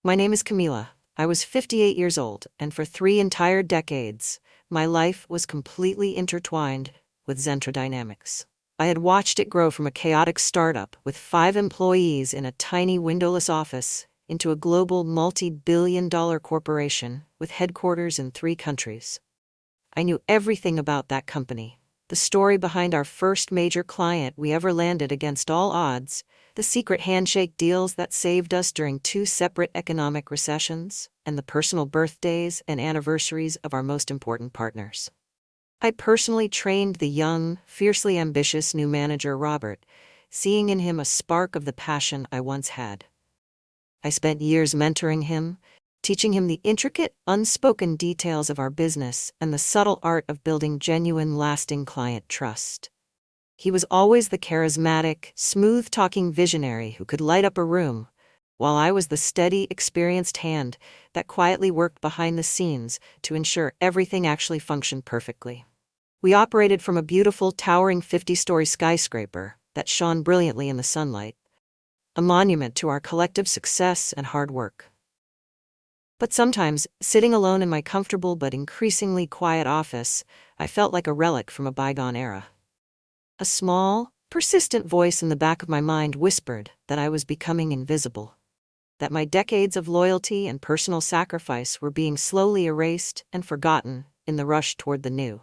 My name is Camila. I was 58 years old, and for 3 entire decades, my life was completely intertwined with Zentra Dynamics. I had watched it grow from a chaotic startup with 5 employees in a tiny windowless office into a global multi-billion-dollar corporation with headquarters in 3 countries. I knew everything about that company. The story behind our first major client we ever landed against all odds, the secret handshake deals that saved us during 2 separate economic recessions, and the personal birthdays and anniversaries of our most important partners. I personally trained the young, fiercely ambitious new manager Robert, seeing in him a spark of the passion I once had. I spent years mentoring him, teaching him the intricate, unspoken details of our business and the subtle art of building genuine, lasting client trust. He was always the charismatic, smooth-talking visionary who could light up a room, while I was the steady, experienced hand that quietly worked behind the scenes to ensure everything actually functioned perfectly. We operated from a beautiful, towering 50-story skyscraper that shone brilliantly in the sunlight, a monument to our collective success and hard work. But sometimes, sitting alone in my comfortable but increasingly quiet office, I felt like a relic from a bygone era. A small, persistent voice in the back of my mind whispered that I was becoming invisible, that my decades of loyalty and personal sacrifice were being slowly erased and forgotten in the rush toward the new.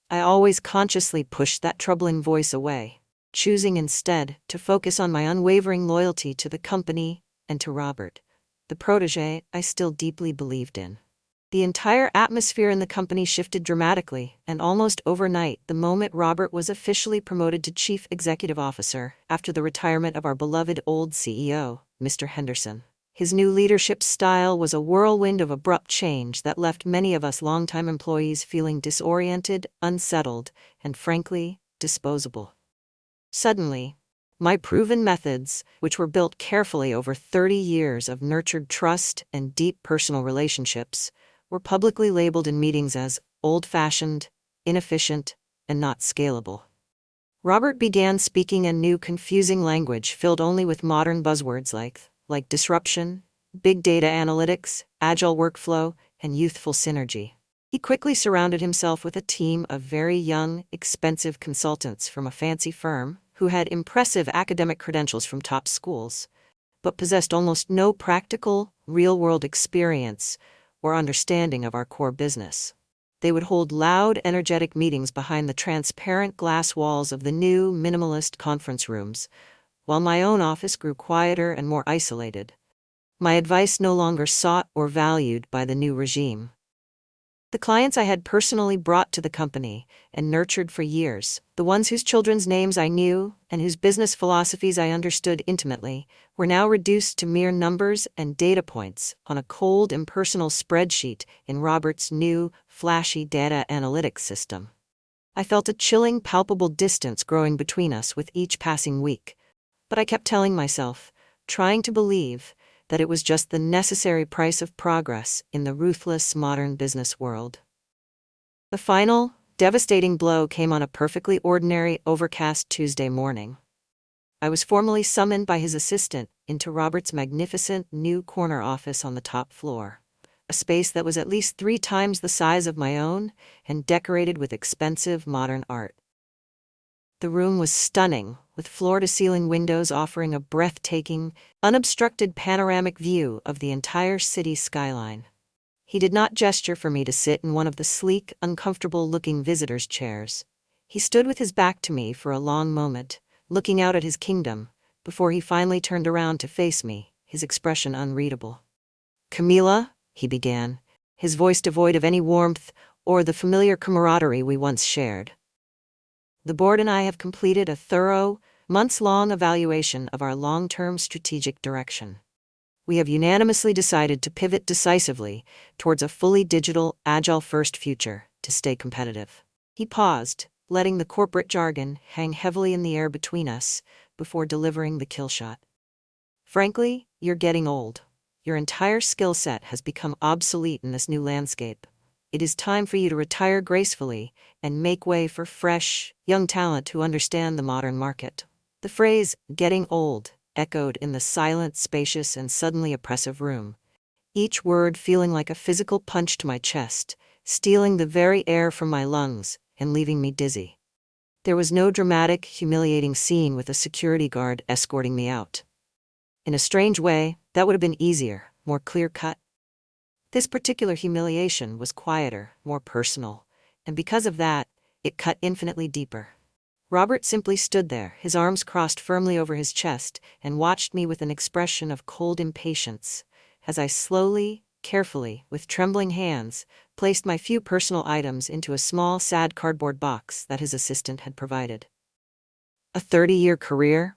I always consciously pushed that troubling voice away, choosing instead to focus on my unwavering loyalty to the company and to Robert, the protégé I still deeply believed in. The entire atmosphere in the company shifted dramatically, and almost overnight, the moment Robert was officially promoted to Chief Executive Officer after the retirement of our beloved old CEO, Mr. Henderson. His new leadership style was a whirlwind of abrupt change that left many of us longtime employees feeling disoriented, unsettled, and frankly, disposable. Suddenly, my proven methods, which were built carefully over 30 years of nurtured trust and deep personal relationships, were publicly labeled in meetings as old-fashioned, inefficient, and not scalable. Robert began speaking a new confusing language filled only with modern buzzwords like disruption, big data analytics, agile workflow, and youthful synergy. He quickly surrounded himself with a team of very young, expensive consultants from a fancy firm who had impressive academic credentials from top schools, but possessed almost no practical, real-world experience or understanding of our core business. They would hold loud, energetic meetings behind the transparent glass walls of the new, minimalist conference rooms, while my own office grew quieter and more isolated, my advice no longer sought or valued by the new regime. The clients I had personally brought to the company and nurtured for years, the ones whose children's names I knew and whose business philosophies I understood intimately, were now reduced to mere numbers and data points on a cold, impersonal spreadsheet in Robert's new, flashy data analytics system. I felt a chilling, palpable distance growing between us with each passing week, but I kept telling myself, trying to believe, that it was just the necessary price of progress in the ruthless modern business world. The final, devastating blow came on a perfectly ordinary, overcast Tuesday morning. I was formally summoned by his assistant into Robert's magnificent new corner office on the top floor, a space that was at least 3 times the size of my own and decorated with expensive modern art. The room was stunning, with floor-to-ceiling windows offering a breathtaking, unobstructed panoramic view of the entire city skyline. He did not gesture for me to sit in one of the sleek, uncomfortable-looking visitors' chairs. He stood with his back to me for a long moment, looking out at his kingdom, before he finally turned around to face me, his expression unreadable. "Camila," he began, his voice devoid of any warmth or the familiar camaraderie we once shared. "The board and I have completed a thorough, months-long evaluation of our long-term strategic direction. We have unanimously decided to pivot decisively towards a fully digital, agile-first future to stay competitive." He paused, letting the corporate jargon hang heavily in the air between us before delivering the kill shot. "Frankly, you're getting old. Your entire skill set has become obsolete in this new landscape. It is time for you to retire gracefully and make way for fresh, young talent who understand the modern market." The phrase, "getting old," echoed in the silent, spacious, and suddenly oppressive room, each word feeling like a physical punch to my chest, stealing the very air from my lungs and leaving me dizzy. There was no dramatic, humiliating scene with a security guard escorting me out. In a strange way, that would have been easier, more clear-cut. This particular humiliation was quieter, more personal, and because of that, it cut infinitely deeper. Robert simply stood there, his arms crossed firmly over his chest, and watched me with an expression of cold impatience, as I slowly, carefully, with trembling hands, placed my few personal items into a small, sad cardboard box that his assistant had provided. A 30-year career,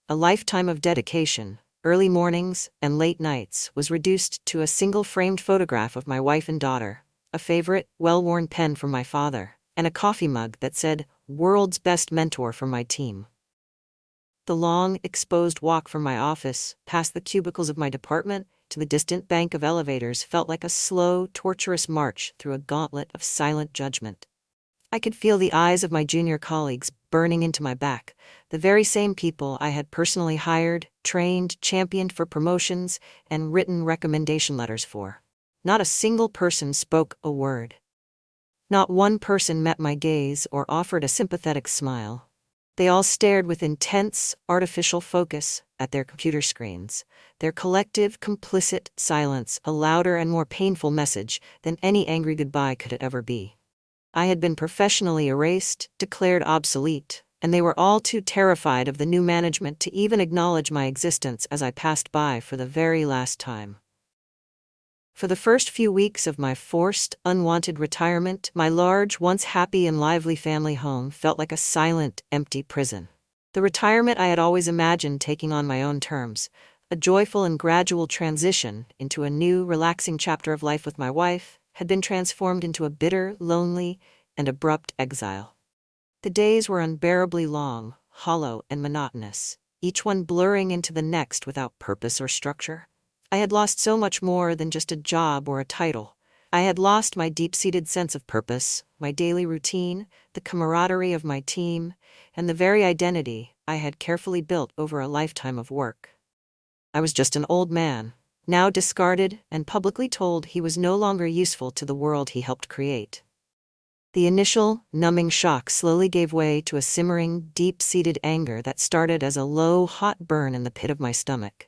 a lifetime of dedication, early mornings and late nights was reduced to a single framed photograph of my wife and daughter, a favorite, well-worn pen from my father, and a coffee mug that said, "World's Best Mentor" for my team. The long, exposed walk from my office, past the cubicles of my department, to the distant bank of elevators felt like a slow, torturous march through a gauntlet of silent judgment. I could feel the eyes of my junior colleagues burning into my back, the very same people I had personally hired, trained, championed for promotions, and written recommendation letters for. Not a single person spoke a word. Not one person met my gaze or offered a sympathetic smile. They all stared with intense, artificial focus at their computer screens, their collective, complicit silence a louder and more painful message than any angry goodbye could ever be. I had been professionally erased, declared obsolete, and they were all too terrified of the new management to even acknowledge my existence as I passed by for the very last time. For the first few weeks of my forced, unwanted retirement, my large, once happy and lively family home felt like a silent, empty prison. The retirement I had always imagined taking on my own terms, a joyful and gradual transition into a new, relaxing chapter of life with my wife, had been transformed into a bitter, lonely, and abrupt exile. The days were unbearably long, hollow, and monotonous, each one blurring into the next without purpose or structure. I had lost so much more than just a job or a title. I had lost my deep-seated sense of purpose, my daily routine, the camaraderie of my team, and the very identity I had carefully built over a lifetime of work. I was just an old man, now discarded and publicly told he was no longer useful to the world he helped create. The initial, numbing shock slowly gave way to a simmering, deep-seated anger that started as a low, hot burn in the pit of my stomach.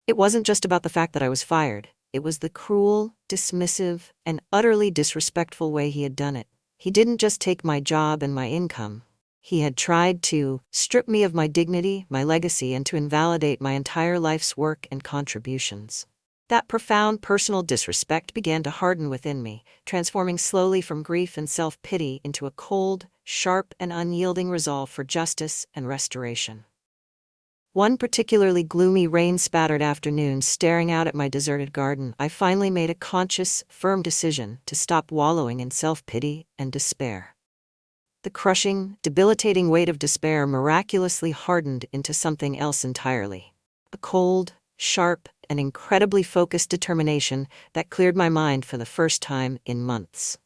It wasn't just about the fact that I was fired. It was the cruel, dismissive, and utterly disrespectful way he had done it. He didn't just take my job and my income. He had tried to strip me of my dignity, my legacy, and to invalidate my entire life's work and contributions. That profound personal disrespect began to harden within me, transforming slowly from grief and self-pity into a cold, sharp, and unyielding resolve for justice and restoration. One particularly gloomy, rain-spattered afternoon, staring out at my deserted garden, I finally made a conscious, firm decision to stop wallowing in self-pity and despair. The crushing, debilitating weight of despair miraculously hardened into something else entirely. A cold, sharp, and incredibly focused determination that cleared my mind for the first time in months.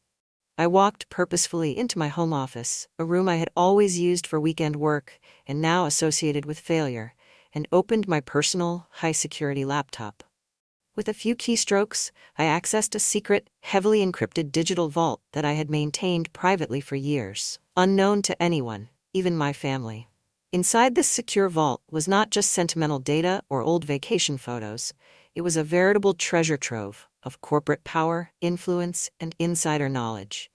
I walked purposefully into my home office, a room I had always used for weekend work and now associated with failure, and opened my personal, high-security laptop. With a few keystrokes, I accessed a secret, heavily encrypted digital vault that I had maintained privately for years, unknown to anyone, even my family. Inside this secure vault was not just sentimental data or old vacation photos. It was a veritable treasure trove of corporate power, influence, and insider knowledge.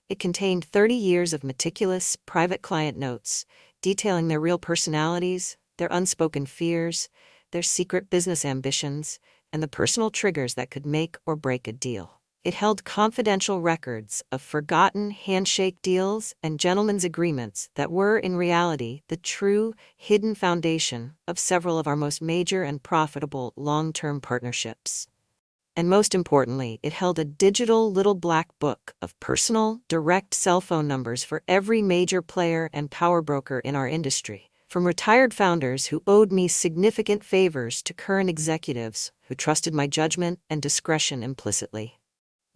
It contained 30 years of meticulous, private client notes, detailing their real personalities, their unspoken fears, their secret business ambitions, and the personal triggers that could make or break a deal. It held confidential records of forgotten handshake deals and gentlemen's agreements that were, in reality, the true, hidden foundation of several of our most major and profitable long-term partnerships. And most importantly, it held a digital little black book of personal, direct cell phone numbers for every major player and power broker in our industry, from retired founders who owed me significant favors to current executives who trusted my judgment and discretion implicitly.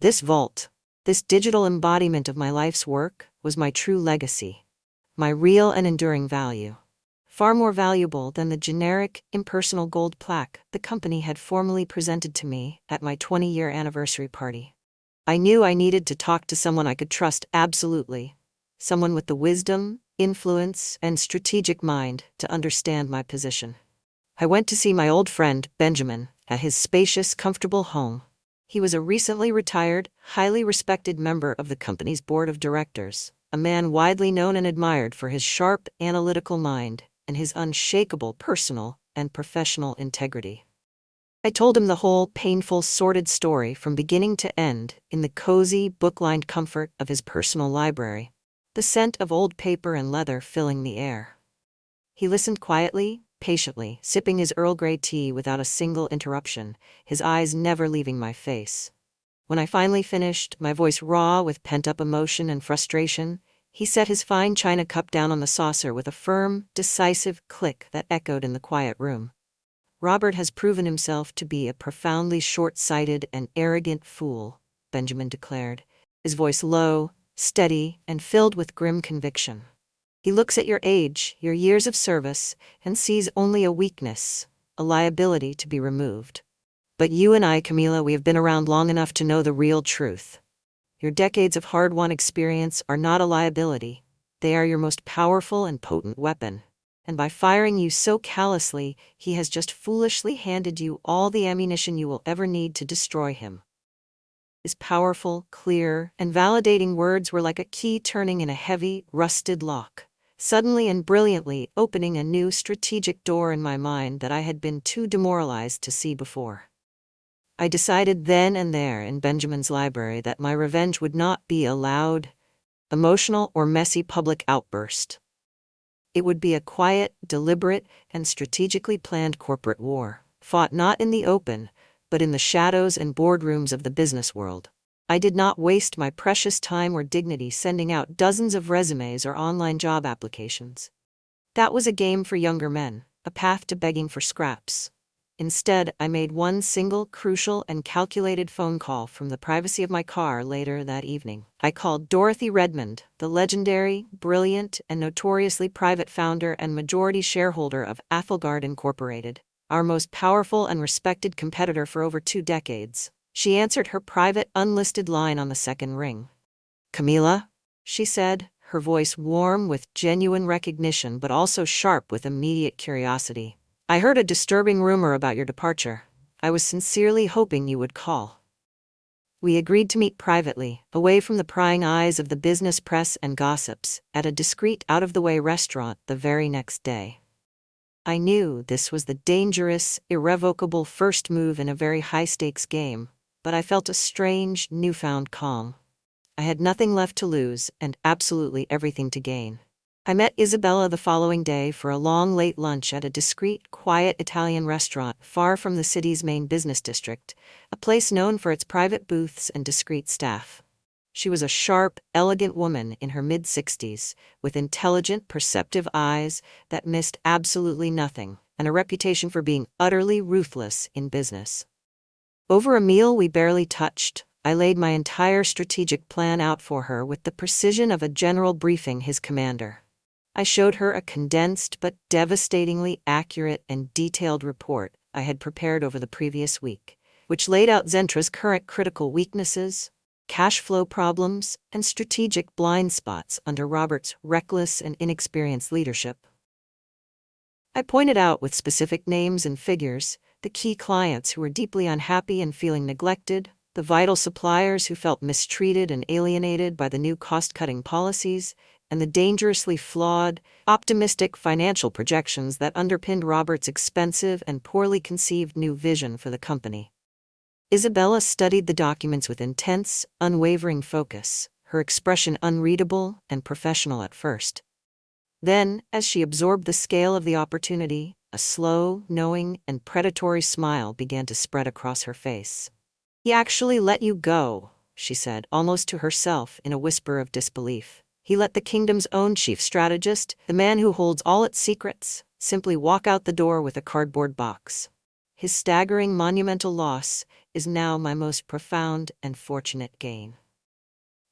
This vault, this digital embodiment of my life's work, was my true legacy, my real and enduring value. far more valuable than the generic, impersonal gold plaque the company had formally presented to me at my 20-year anniversary party. I knew I needed to talk to someone I could trust absolutely, someone with the wisdom, influence, and strategic mind to understand my position. I went to see my old friend, Benjamin, at his spacious, comfortable home. He was a recently retired, highly respected member of the company's board of directors, a man widely known and admired for his sharp, analytical mind and his unshakable personal and professional integrity. I told him the whole painful, sordid story from beginning to end in the cozy, book-lined comfort of his personal library, the scent of old paper and leather filling the air. He listened quietly, patiently, sipping his Earl Grey tea without a single interruption, his eyes never leaving my face. When I finally finished, my voice raw with pent-up emotion and frustration, he set his fine china cup down on the saucer with a firm, decisive click that echoed in the quiet room. "Robert has proven himself to be a profoundly short-sighted and arrogant fool," Benjamin declared, his voice low, steady, and filled with grim conviction. "He looks at your age, your years of service, and sees only a weakness, a liability to be removed. But you and I, Camila, we have been around long enough to know the real truth. Your decades of hard-won experience are not a liability. They are your most powerful and potent weapon. And by firing you so callously, he has just foolishly handed you all the ammunition you will ever need to destroy him." His powerful, clear, and validating words were like a key turning in a heavy, rusted lock, suddenly and brilliantly opening a new strategic door in my mind that I had been too demoralized to see before. I decided then and there in Benjamin's library that my revenge would not be a loud, emotional, or messy public outburst. It would be a quiet, deliberate, and strategically planned corporate war, fought not in the open, but in the shadows and boardrooms of the business world. I did not waste my precious time or dignity sending out dozens of resumes or online job applications. That was a game for younger men, a path to begging for scraps. Instead, I made one single, crucial, and calculated phone call from the privacy of my car later that evening. I called Dorothy Redmond, the legendary, brilliant, and notoriously private founder and majority shareholder of Athelgard Incorporated, our most powerful and respected competitor for over 2 decades. She answered her private, unlisted line on the second ring. "Camila," she said, her voice warm with genuine recognition but also sharp with immediate curiosity. "I heard a disturbing rumor about your departure. I was sincerely hoping you would call." We agreed to meet privately, away from the prying eyes of the business press and gossips, at a discreet, out-of-the-way restaurant the very next day. I knew this was the dangerous, irrevocable first move in a very high-stakes game, but I felt a strange, newfound calm. I had nothing left to lose and absolutely everything to gain. I met Isabella the following day for a long, late lunch at a discreet, quiet Italian restaurant far from the city's main business district, a place known for its private booths and discreet staff. She was a sharp, elegant woman in her mid-60s, with intelligent, perceptive eyes that missed absolutely nothing, and a reputation for being utterly ruthless in business. Over a meal we barely touched, I laid my entire strategic plan out for her with the precision of a general briefing his commander. I showed her a condensed but devastatingly accurate and detailed report I had prepared over the previous week, which laid out Zentra's current critical weaknesses, cash flow problems, and strategic blind spots under Robert's reckless and inexperienced leadership. I pointed out with specific names and figures the key clients who were deeply unhappy and feeling neglected, the vital suppliers who felt mistreated and alienated by the new cost-cutting policies, and the dangerously flawed, optimistic financial projections that underpinned Robert's expensive and poorly conceived new vision for the company. Isabella studied the documents with intense, unwavering focus, her expression unreadable and professional at first. Then, as she absorbed the scale of the opportunity, a slow, knowing, and predatory smile began to spread across her face. "He actually let you go," she said, almost to herself in a whisper of disbelief. "He let the kingdom's own chief strategist, the man who holds all its secrets, simply walk out the door with a cardboard box. His staggering, monumental loss is now my most profound and fortunate gain."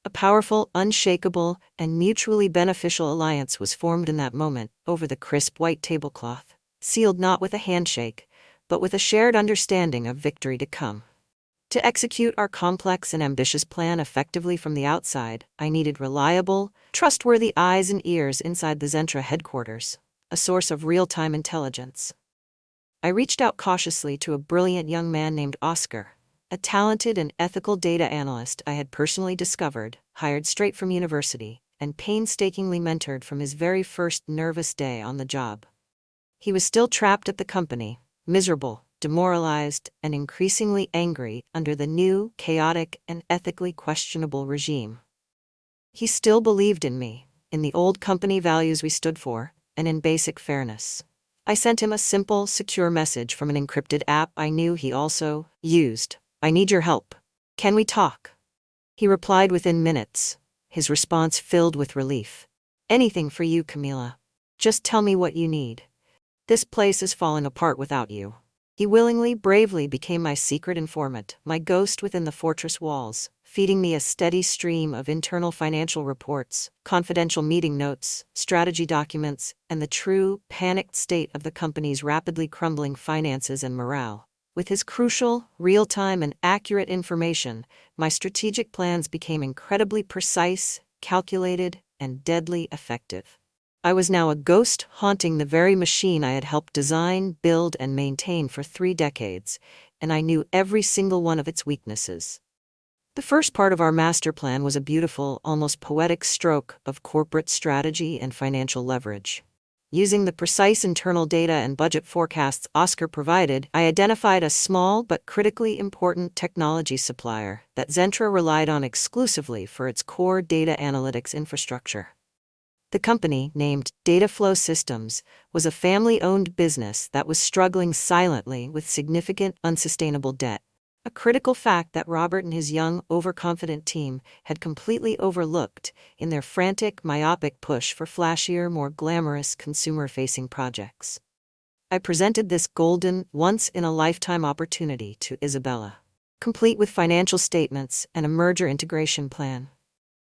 A powerful, unshakable, and mutually beneficial alliance was formed in that moment, over the crisp white tablecloth, sealed not with a handshake, but with a shared understanding of victory to come. To execute our complex and ambitious plan effectively from the outside, I needed reliable, trustworthy eyes and ears inside the Zentra headquarters, a source of real-time intelligence. I reached out cautiously to a brilliant young man named Oscar, a talented and ethical data analyst I had personally discovered, hired straight from university, and painstakingly mentored from his very first nervous day on the job. He was still trapped at the company, miserable, demoralized, and increasingly angry under the new, chaotic, and ethically questionable regime. He still believed in me, in the old company values we stood for, and in basic fairness. I sent him a simple, secure message from an encrypted app I knew he also used. "I need your help. Can we talk?" He replied within minutes, his response filled with relief. "Anything for you, Camila. Just tell me what you need. This place is falling apart without you." He willingly, bravely became my secret informant, my ghost within the fortress walls, feeding me a steady stream of internal financial reports, confidential meeting notes, strategy documents, and the true, panicked state of the company's rapidly crumbling finances and morale. With his crucial, real-time and accurate information, my strategic plans became incredibly precise, calculated, and deadly effective. I was now a ghost haunting the very machine I had helped design, build, and maintain for 3 decades, and I knew every single one of its weaknesses. The first part of our master plan was a beautiful, almost poetic stroke of corporate strategy and financial leverage. Using the precise internal data and budget forecasts Oscar provided, I identified a small but critically important technology supplier that Zentra relied on exclusively for its core data analytics infrastructure. The company, named Dataflow Systems, was a family-owned business that was struggling silently with significant unsustainable debt, a critical fact that Robert and his young, overconfident team had completely overlooked in their frantic, myopic push for flashier, more glamorous consumer-facing projects. I presented this golden, once-in-a-lifetime opportunity to Isabella, complete with financial statements and a merger integration plan.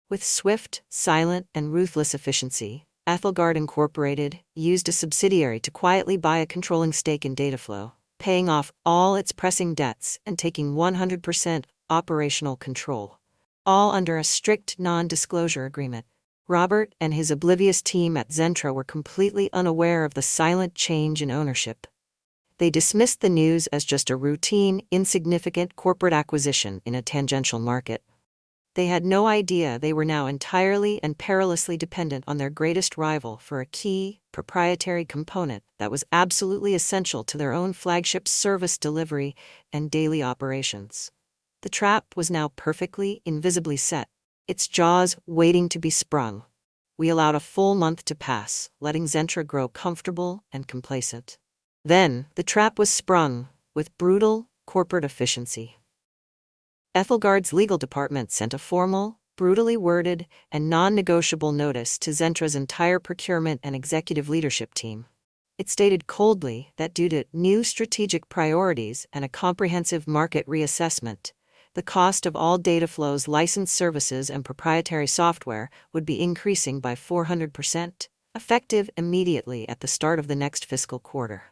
With swift, silent, and ruthless efficiency, Ethelgard Incorporated used a subsidiary to quietly buy a controlling stake in Dataflow, paying off all its pressing debts and taking 100% operational control, all under a strict non-disclosure agreement. Robert and his oblivious team at Zentra were completely unaware of the silent change in ownership. They dismissed the news as just a routine, insignificant corporate acquisition in a tangential market. They had no idea they were now entirely and perilously dependent on their greatest rival for a key, proprietary component that was absolutely essential to their own flagship service delivery and daily operations. The trap was now perfectly, invisibly set, its jaws waiting to be sprung. We allowed a full month to pass, letting Zentra grow comfortable and complacent. Then, the trap was sprung, with brutal, corporate efficiency. Ethelgard's legal department sent a formal, brutally worded, and non-negotiable notice to Zentra's entire procurement and executive leadership team. It stated coldly that due to new strategic priorities and a comprehensive market reassessment, the cost of all Dataflow's licensed services and proprietary software would be increasing by 400%, effective immediately at the start of the next fiscal quarter.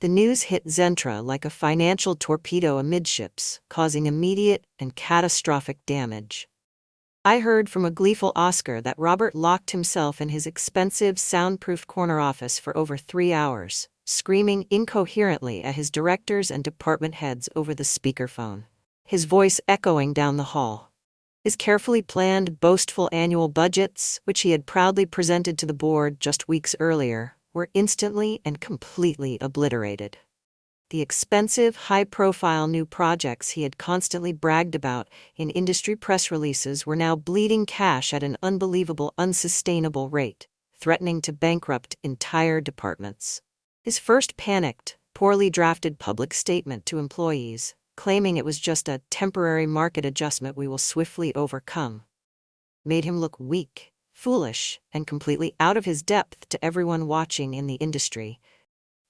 The news hit Zentra like a financial torpedo amidships, causing immediate and catastrophic damage. I heard from a gleeful Oscar that Robert locked himself in his expensive, soundproofed corner office for over 3 hours, screaming incoherently at his directors and department heads over the speakerphone, his voice echoing down the hall. His carefully planned, boastful annual budgets, which he had proudly presented to the board just weeks earlier, were instantly and completely obliterated. The expensive, high-profile new projects he had constantly bragged about in industry press releases were now bleeding cash at an unbelievable, unsustainable rate, threatening to bankrupt entire departments. His first panicked, poorly drafted public statement to employees, claiming it was just a temporary market adjustment we will swiftly overcome, made him look weak, foolish, and completely out of his depth to everyone watching in the industry,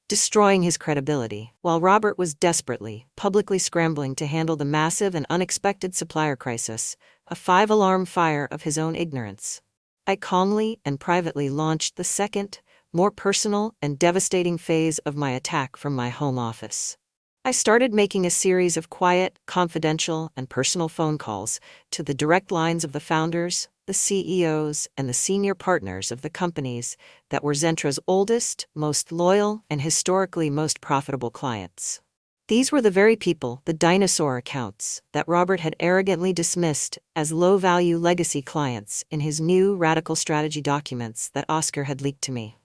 destroying his credibility, while Robert was desperately, publicly scrambling to handle the massive and unexpected supplier crisis, a five-alarm fire of his own ignorance. I calmly and privately launched the second, more personal and devastating phase of my attack from my home office. I started making a series of quiet, confidential, and personal phone calls to the direct lines of the founders, the CEOs, and the senior partners of the companies that were Zentra's oldest, most loyal, and historically most profitable clients. These were the very people, the dinosaur accounts, that Robert had arrogantly dismissed as low-value legacy clients in his new radical strategy documents that Oscar had leaked to me.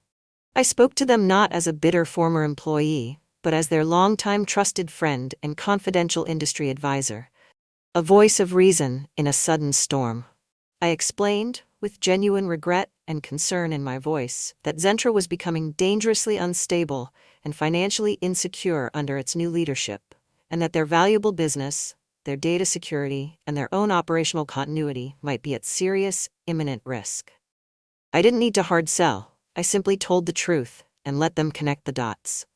I spoke to them not as a bitter former employee, but as their longtime trusted friend and confidential industry advisor. A voice of reason in a sudden storm. I explained, with genuine regret and concern in my voice, that Zentra was becoming dangerously unstable and financially insecure under its new leadership, and that their valuable business, their data security, and their own operational continuity might be at serious, imminent risk. I didn't need to hard sell. I simply told the truth and let them connect the dots.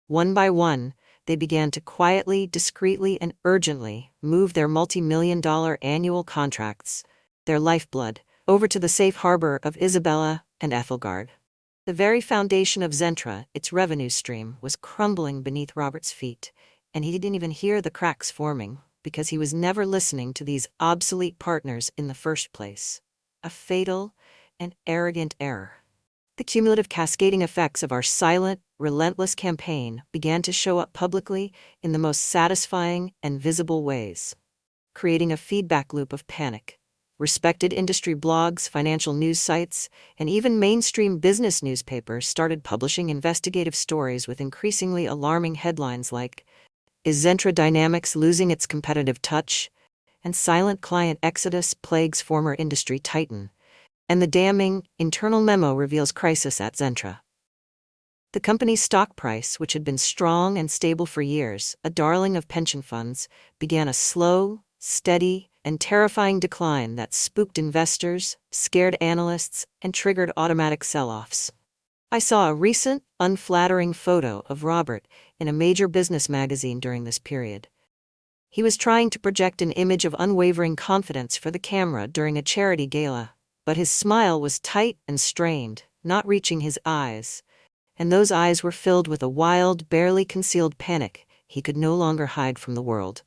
One by one, they began to quietly, discreetly, and urgently move their multi-million-dollar annual contracts, their lifeblood, over to the safe harbor of Isabella and Ethelgard. The very foundation of Zentra, its revenue stream, was crumbling beneath Robert's feet, and he didn't even hear the cracks forming, because he was never listening to these obsolete partners in the first place. A fatal and arrogant error. The cumulative cascading effects of our silent, relentless campaign began to show up publicly in the most satisfying and visible ways, creating a feedback loop of panic. Respected industry blogs, financial news sites, and even mainstream business newspapers started publishing investigative stories with increasingly alarming headlines like, "Is Zentra Dynamics losing its competitive touch?" and "Silent Client Exodus Plagues Former Industry Titan," and the damning internal memo reveals crisis at Zentra. The company's stock price, which had been strong and stable for years, a darling of pension funds, began a slow, steady, and terrifying decline that spooked investors, scared analysts, and triggered automatic sell-offs. I saw a recent, unflattering photo of Robert in a major business magazine during this period. He was trying to project an image of unwavering confidence for the camera during a charity gala, but his smile was tight and strained, not reaching his eyes, and those eyes were filled with a wild, barely concealed panic he could no longer hide from the world.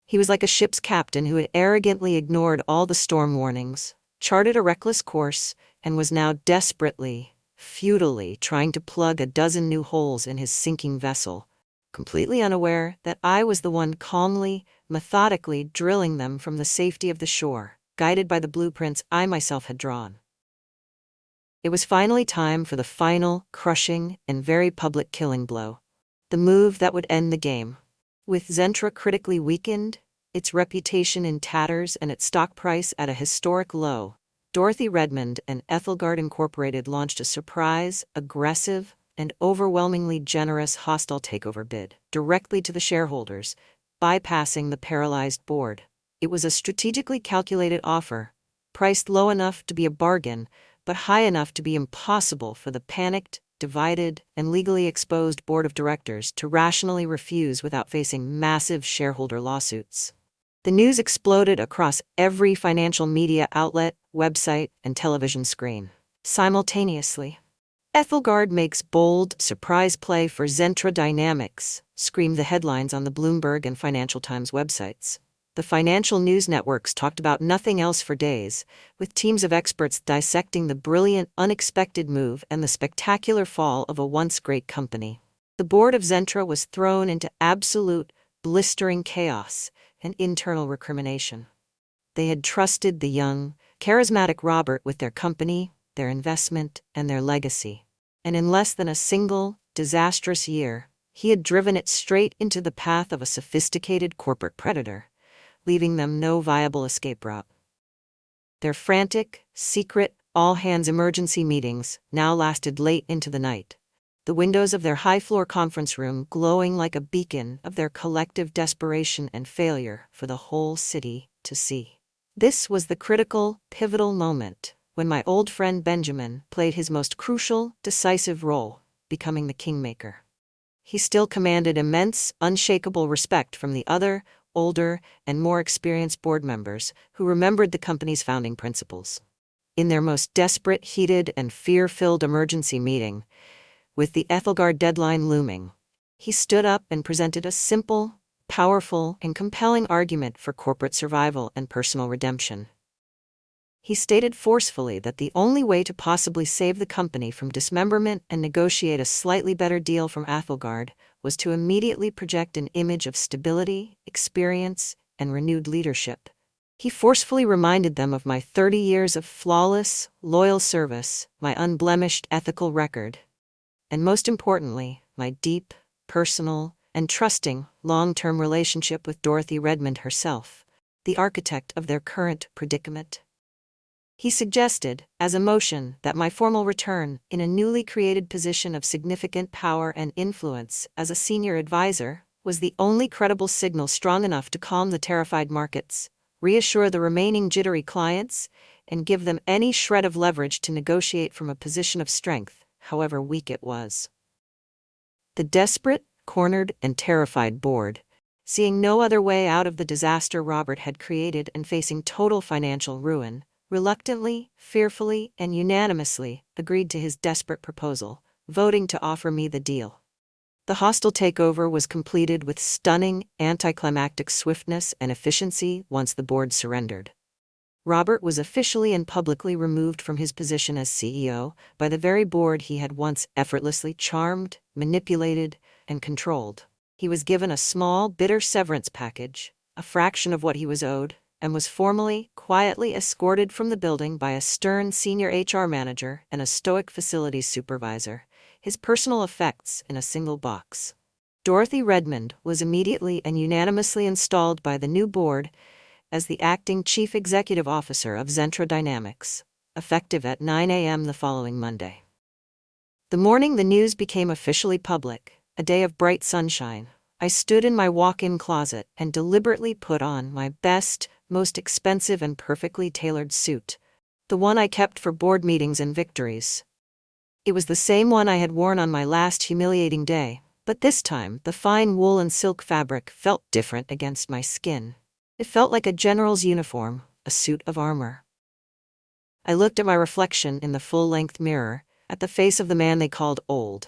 He was like a ship's captain who had arrogantly ignored all the storm warnings, charted a reckless course, and was now desperately, futilely trying to plug a dozen new holes in his sinking vessel, completely unaware that I was the one calmly, methodically drilling them from the safety of the shore, guided by the blueprints I myself had drawn. It was finally time for the final, crushing, and very public killing blow. The move that would end the game. With Zentra critically weakened, its reputation in tatters and its stock price at a historic low, Dorothy Redmond and Ethelgard Incorporated launched a surprise, aggressive, and overwhelmingly generous hostile takeover bid directly to the shareholders, bypassing the paralyzed board. It was a strategically calculated offer, priced low enough to be a bargain, but high enough to be impossible for the panicked, divided, and legally exposed board of directors to rationally refuse without facing massive shareholder lawsuits. The news exploded across every financial media outlet, website, and television screen. Simultaneously, "Ethelgard makes bold, surprise play for Zentra Dynamics," screamed the headlines on the Bloomberg and Financial Times websites. The financial news networks talked about nothing else for days, with teams of experts dissecting the brilliant, unexpected move and the spectacular fall of a once great company. The board of Zentra was thrown into absolute, blistering chaos and internal recrimination. They had trusted the young, charismatic Robert with their company, their investment, and their legacy. And in less than a single, disastrous year, he had driven it straight into the path of a sophisticated corporate predator, leaving them no viable escape route. Their frantic, secret, all-hands emergency meetings now lasted late into the night, the windows of their high-floor conference room glowing like a beacon of their collective desperation and failure for the whole city to see. This was the critical, pivotal moment when my old friend Benjamin played his most crucial, decisive role, becoming the kingmaker. He still commanded immense, unshakable respect from the other older, and more experienced board members who remembered the company's founding principles. In their most desperate, heated, and fear-filled emergency meeting, with the Ethelgard deadline looming, he stood up and presented a simple, powerful, and compelling argument for corporate survival and personal redemption. He stated forcefully that the only way to possibly save the company from dismemberment and negotiate a slightly better deal from Ethelgard was to immediately project an image of stability, experience, and renewed leadership. He forcefully reminded them of my 30 years of flawless, loyal service, my unblemished ethical record, and most importantly, my deep, personal, and trusting long-term relationship with Dorothy Redmond herself, the architect of their current predicament. He suggested, as a motion, that my formal return, in a newly created position of significant power and influence as a senior advisor, was the only credible signal strong enough to calm the terrified markets, reassure the remaining jittery clients, and give them any shred of leverage to negotiate from a position of strength, however weak it was. The desperate, cornered, and terrified board, seeing no other way out of the disaster Robert had created and facing total financial ruin, reluctantly, fearfully, and unanimously agreed to his desperate proposal, voting to offer me the deal. The hostile takeover was completed with stunning, anticlimactic swiftness and efficiency once the board surrendered. Robert was officially and publicly removed from his position as CEO by the very board he had once effortlessly charmed, manipulated, and controlled. He was given a small, bitter severance package, a fraction of what he was owed, and was formally, quietly escorted from the building by a stern senior HR manager and a stoic facilities supervisor, his personal effects in a single box. Dorothy Redmond was immediately and unanimously installed by the new board as the acting chief executive officer of Zentra Dynamics, effective at 9 a.m. the following Monday. The morning the news became officially public, a day of bright sunshine, I stood in my walk-in closet and deliberately put on my best, most expensive and perfectly tailored suit, the one I kept for board meetings and victories. It was the same one I had worn on my last humiliating day, but this time the fine wool and silk fabric felt different against my skin. It felt like a general's uniform, a suit of armor. I looked at my reflection in the full-length mirror, at the face of the man they called old.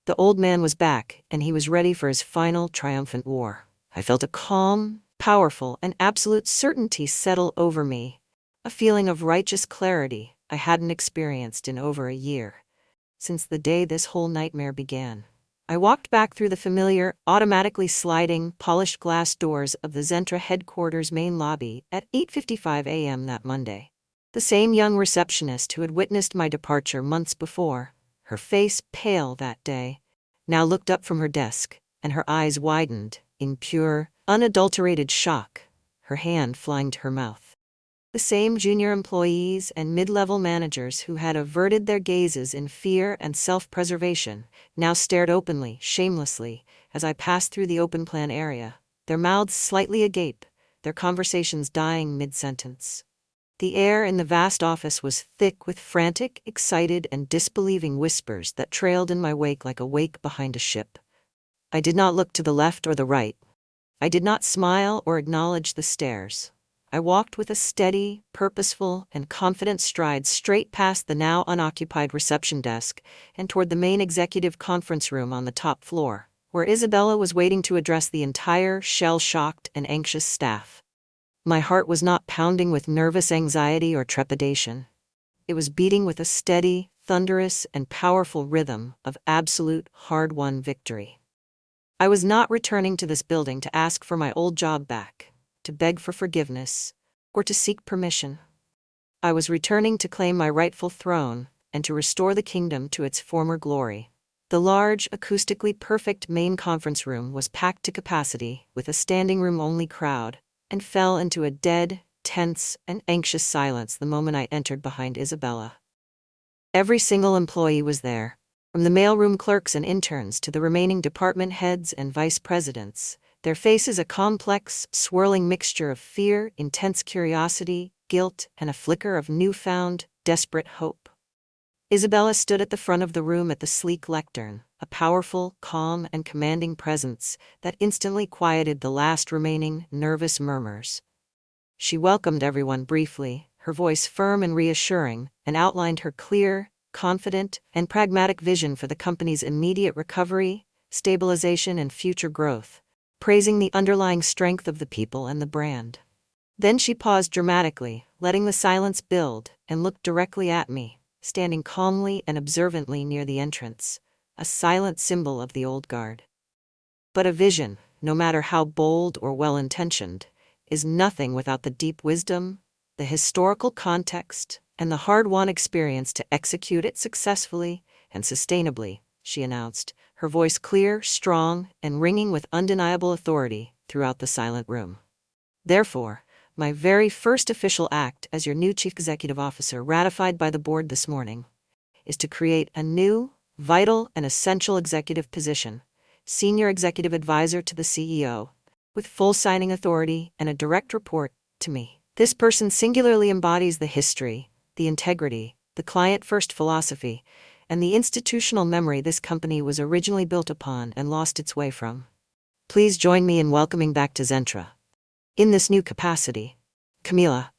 The old man was back, and he was ready for his final triumphant war. I felt a calm, powerful, and absolute certainty settle over me, a feeling of righteous clarity I hadn't experienced in over a year, since the day this whole nightmare began. I walked back through the familiar, automatically sliding, polished glass doors of the Zentra headquarters main lobby at 8:55 a.m. that Monday. The same young receptionist who had witnessed my departure months before, her face pale that day, now looked up from her desk, and her eyes widened in pure, unadulterated shock, her hand flying to her mouth. The same junior employees and mid-level managers who had averted their gazes in fear and self-preservation now stared openly, shamelessly, as I passed through the open-plan area, their mouths slightly agape, their conversations dying mid-sentence. The air in the vast office was thick with frantic, excited, and disbelieving whispers that trailed in my wake like a wake behind a ship. I did not look to the left or the right. I did not smile or acknowledge the stares. I walked with a steady, purposeful, and confident stride straight past the now unoccupied reception desk and toward the main executive conference room on the top floor, where Isabella was waiting to address the entire shell-shocked and anxious staff. My heart was not pounding with nervous anxiety or trepidation. It was beating with a steady, thunderous, and powerful rhythm of absolute, hard-won victory. I was not returning to this building to ask for my old job back, to beg for forgiveness, or to seek permission. I was returning to claim my rightful throne and to restore the kingdom to its former glory. The large, acoustically perfect main conference room was packed to capacity with a standing-room-only crowd, and fell into a dead, tense, and anxious silence the moment I entered behind Isabella. Every single employee was there, from the mailroom clerks and interns to the remaining department heads and vice presidents, their faces a complex, swirling mixture of fear, intense curiosity, guilt, and a flicker of newfound, desperate hope. Isabella stood at the front of the room at the sleek lectern, a powerful, calm, and commanding presence that instantly quieted the last remaining nervous murmurs. She welcomed everyone briefly, her voice firm and reassuring, and outlined her clear, confident, and pragmatic vision for the company's immediate recovery, stabilization, and future growth, praising the underlying strength of the people and the brand. Then she paused dramatically, letting the silence build, and looked directly at me, standing calmly and observantly near the entrance, a silent symbol of the old guard. But a vision, no matter how bold or well-intentioned, is nothing without the deep wisdom, the historical context, and the hard-won experience to execute it successfully and sustainably, she announced, her voice clear, strong, and ringing with undeniable authority throughout the silent room. Therefore, my very first official act as your new Chief Executive Officer, ratified by the board this morning, is to create a new, vital, and essential executive position, Senior Executive Advisor to the CEO, with full signing authority and a direct report to me. This person singularly embodies the history, the integrity, the client-first philosophy, and the institutional memory this company was originally built upon and lost its way from. Please join me in welcoming back to Zentra, in this new capacity, Camila.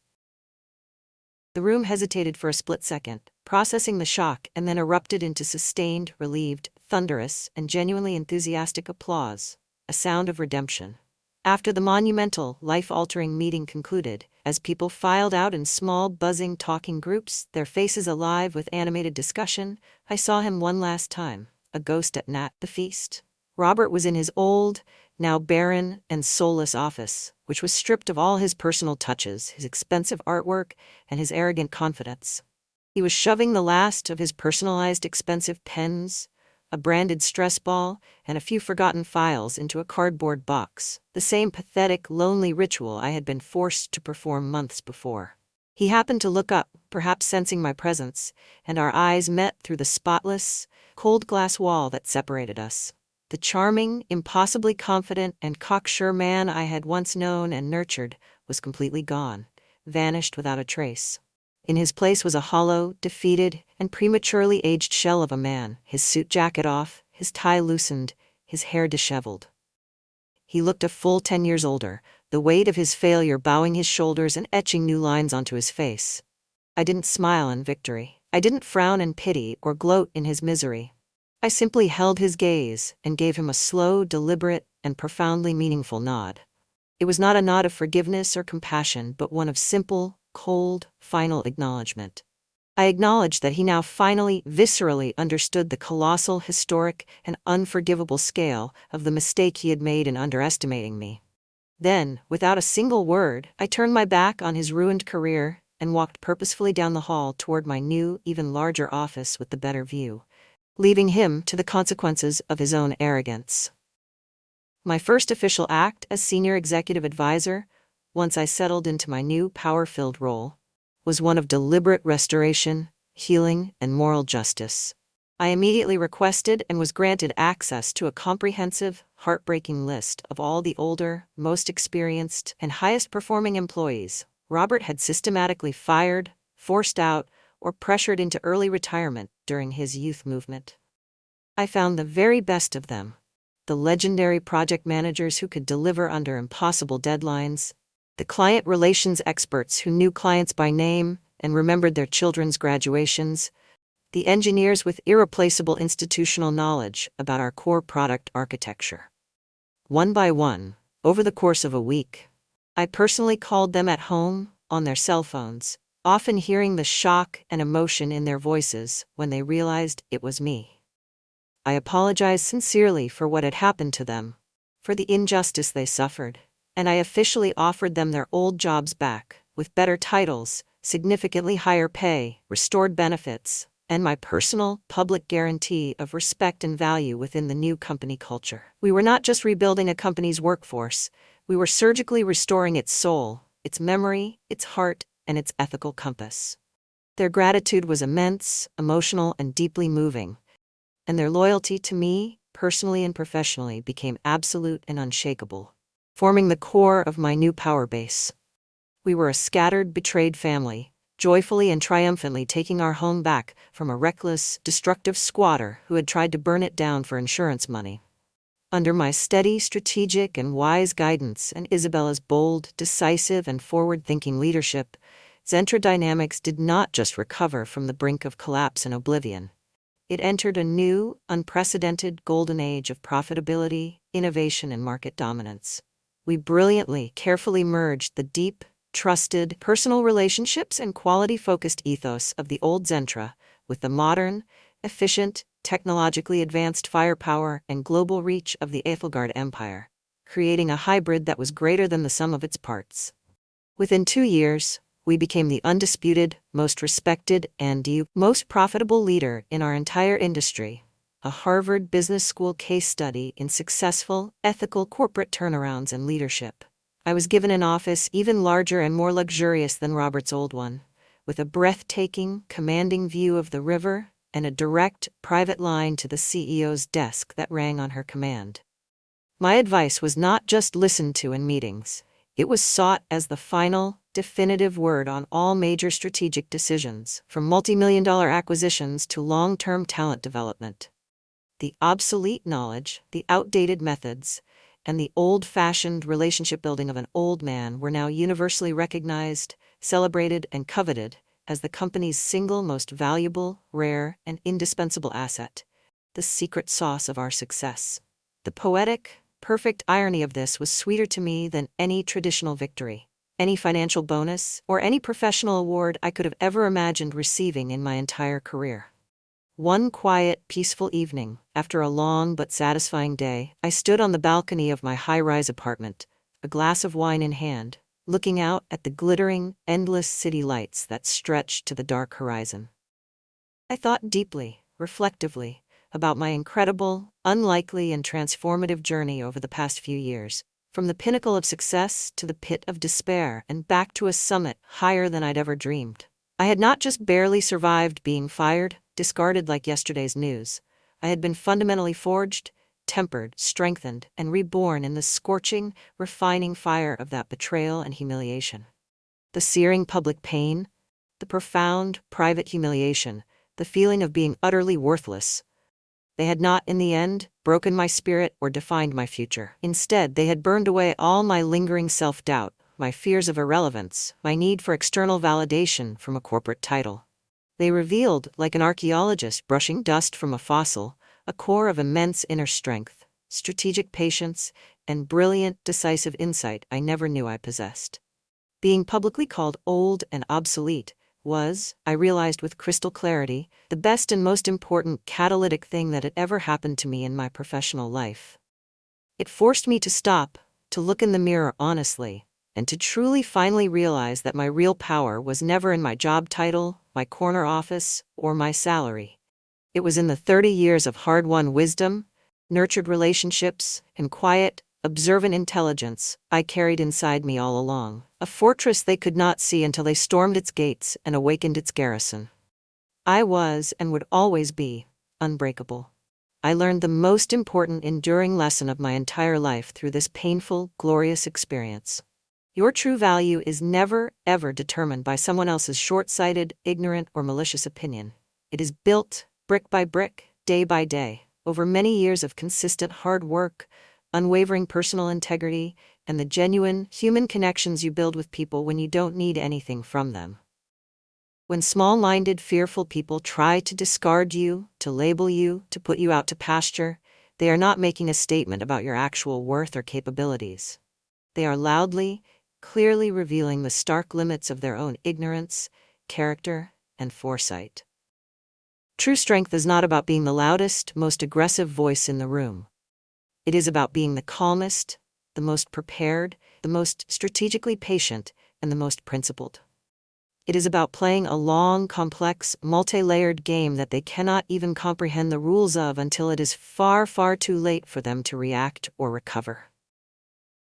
The room hesitated for a split second, processing the shock, and then erupted into sustained, relieved, thunderous, and genuinely enthusiastic applause, a sound of redemption. After the monumental, life-altering meeting concluded, as people filed out in small, buzzing, talking groups, their faces alive with animated discussion, I saw him one last time, a ghost at the feast. Robert was in his old, now barren and soulless office, which was stripped of all his personal touches, his expensive artwork, and his arrogant confidence. He was shoving the last of his personalized expensive pens, a branded stress ball, and a few forgotten files into a cardboard box, the same pathetic, lonely ritual I had been forced to perform months before. He happened to look up, perhaps sensing my presence, and our eyes met through the spotless, cold glass wall that separated us. The charming, impossibly confident, and cocksure man I had once known and nurtured was completely gone, vanished without a trace. In his place was a hollow, defeated, and prematurely aged shell of a man, his suit jacket off, his tie loosened, his hair disheveled. He looked a full 10 years older, the weight of his failure bowing his shoulders and etching new lines onto his face. I didn't smile in victory. I didn't frown in pity or gloat in his misery. I simply held his gaze and gave him a slow, deliberate, and profoundly meaningful nod. It was not a nod of forgiveness or compassion, but one of simple, cold, final acknowledgement. I acknowledged that he now finally, viscerally understood the colossal, historic, and unforgivable scale of the mistake he had made in underestimating me. Then, without a single word, I turned my back on his ruined career and walked purposefully down the hall toward my new, even larger office with the better view, leaving him to the consequences of his own arrogance. My first official act as Senior Executive Advisor, once I settled into my new power-filled role, was one of deliberate restoration, healing, and moral justice. I immediately requested and was granted access to a comprehensive, heartbreaking list of all the older, most experienced, and highest-performing employees Robert had systematically fired, forced out, or pressured into early retirement during his youth movement. I found the very best of them, the legendary project managers who could deliver under impossible deadlines, the client relations experts who knew clients by name and remembered their children's graduations, the engineers with irreplaceable institutional knowledge about our core product architecture. One by one, over the course of a week, I personally called them at home, on their cell phones, often hearing the shock and emotion in their voices when they realized it was me. I apologized sincerely for what had happened to them, for the injustice they suffered, and I officially offered them their old jobs back, with better titles, significantly higher pay, restored benefits, and my personal, public guarantee of respect and value within the new company culture. We were not just rebuilding a company's workforce, we were surgically restoring its soul, its memory, its heart, and its ethical compass. Their gratitude was immense, emotional, and deeply moving, and their loyalty to me, personally and professionally, became absolute and unshakable, forming the core of my new power base. We were a scattered, betrayed family, joyfully and triumphantly taking our home back from a reckless, destructive squatter who had tried to burn it down for insurance money. Under my steady, strategic, and wise guidance, and Isabella's bold, decisive, and forward-thinking leadership, Zentra Dynamics did not just recover from the brink of collapse and oblivion. It entered a new, unprecedented golden age of profitability, innovation, and market dominance. We brilliantly, carefully merged the deep, trusted, personal relationships and quality-focused ethos of the old Zentra with the modern, efficient, technologically advanced firepower and global reach of the Ethelgard Empire, creating a hybrid that was greater than the sum of its parts. Within 2 years, we became the undisputed, most respected, and most profitable leader in our entire industry, a Harvard Business School case study in successful, ethical corporate turnarounds and leadership. I was given an office even larger and more luxurious than Robert's old one, with a breathtaking, commanding view of the river and a direct, private line to the CEO's desk that rang on her command. My advice was not just listened to in meetings. It was sought as the final, definitive word on all major strategic decisions, from multi-million-dollar acquisitions to long-term talent development. The obsolete knowledge, the outdated methods, and the old-fashioned relationship building of an old man were now universally recognized, celebrated, and coveted as the company's single most valuable, rare, and indispensable asset, the secret sauce of our success. The poetic, perfect irony of this was sweeter to me than any traditional victory, any financial bonus, or any professional award I could have ever imagined receiving in my entire career. One quiet, peaceful evening, after a long but satisfying day, I stood on the balcony of my high-rise apartment, a glass of wine in hand, looking out at the glittering, endless city lights that stretched to the dark horizon. I thought deeply, reflectively, about my incredible, unlikely, and transformative journey over the past few years, from the pinnacle of success to the pit of despair and back to a summit higher than I'd ever dreamed. I had not just barely survived being fired, discarded like yesterday's news. I had been fundamentally forged, tempered, strengthened, and reborn in the scorching, refining fire of that betrayal and humiliation. The searing public pain, the profound, private humiliation, the feeling of being utterly worthless. They had not, in the end, broken my spirit or defined my future. Instead, they had burned away all my lingering self-doubt, my fears of irrelevance, my need for external validation from a corporate title. They revealed, like an archaeologist brushing dust from a fossil, a core of immense inner strength, strategic patience, and brilliant, decisive insight I never knew I possessed. Being publicly called old and obsolete was, I realized with crystal clarity, the best and most important catalytic thing that had ever happened to me in my professional life. It forced me to stop, to look in the mirror honestly, and to truly finally realize that my real power was never in my job title, my corner office, or my salary. It was in the 30 years of hard-won wisdom, nurtured relationships, and quiet, observant intelligence I carried inside me all along, a fortress they could not see until they stormed its gates and awakened its garrison. I was, and would always be, unbreakable. I learned the most important enduring lesson of my entire life through this painful, glorious experience. Your true value is never, ever determined by someone else's short-sighted, ignorant, or malicious opinion. It is built, brick by brick, day by day, over many years of consistent hard work, unwavering personal integrity, and the genuine, human connections you build with people when you don't need anything from them. When small-minded, fearful people try to discard you, to label you, to put you out to pasture, they are not making a statement about your actual worth or capabilities. They are loudly, clearly revealing the stark limits of their own ignorance, character, and foresight. True strength is not about being the loudest, most aggressive voice in the room. It is about being the calmest, the most prepared, the most strategically patient, and the most principled. It is about playing a long, complex, multi-layered game that they cannot even comprehend the rules of until it is far, far too late for them to react or recover.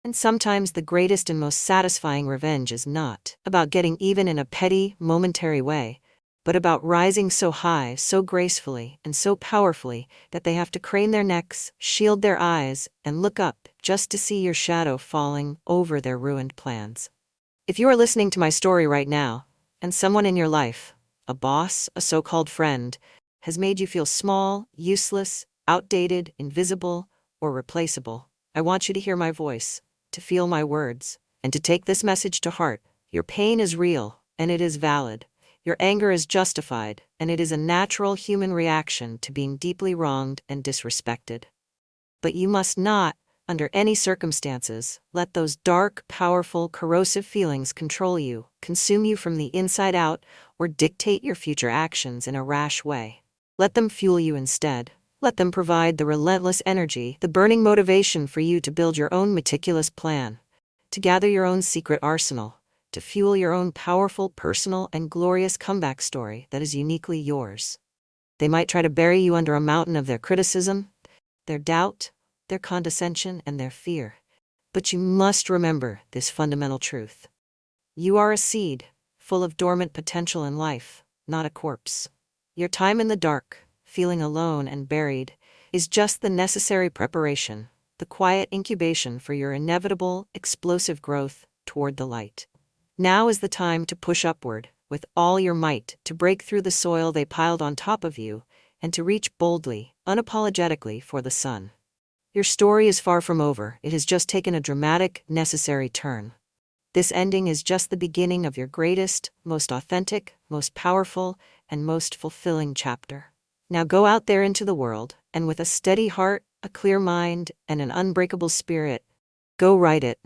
And sometimes the greatest and most satisfying revenge is not about getting even in a petty, momentary way, but about rising so high, so gracefully, and so powerfully that they have to crane their necks, shield their eyes, and look up just to see your shadow falling over their ruined plans. If you are listening to my story right now, And someone in your life, a boss, a so-called friend, has made you feel small, useless, outdated, invisible, or replaceable. I want you to hear my voice, to feel my words, and to take this message to heart. Your pain is real, and it is valid. Your anger is justified, and it is a natural human reaction to being deeply wronged and disrespected. But you must not, under any circumstances, let those dark, powerful, corrosive feelings control you, consume you from the inside out, or dictate your future actions in a rash way. Let them fuel you instead. Let them provide the relentless energy, the burning motivation for you to build your own meticulous plan, to gather your own secret arsenal, to fuel your own powerful, personal, and glorious comeback story that is uniquely yours. They might try to bury you under a mountain of their criticism, their doubt, their condescension, and their fear. But you must remember this fundamental truth. You are a seed, full of dormant potential in life, not a corpse. Your time in the dark, feeling alone and buried, is just the necessary preparation, the quiet incubation for your inevitable, explosive growth toward the light. Now is the time to push upward, with all your might, to break through the soil they piled on top of you, and to reach boldly, unapologetically for the sun. Your story is far from over. It has just taken a dramatic, necessary turn. This ending is just the beginning of your greatest, most authentic, most powerful, and most fulfilling chapter. Now go out there into the world, and with a steady heart, a clear mind, and an unbreakable spirit, go write it.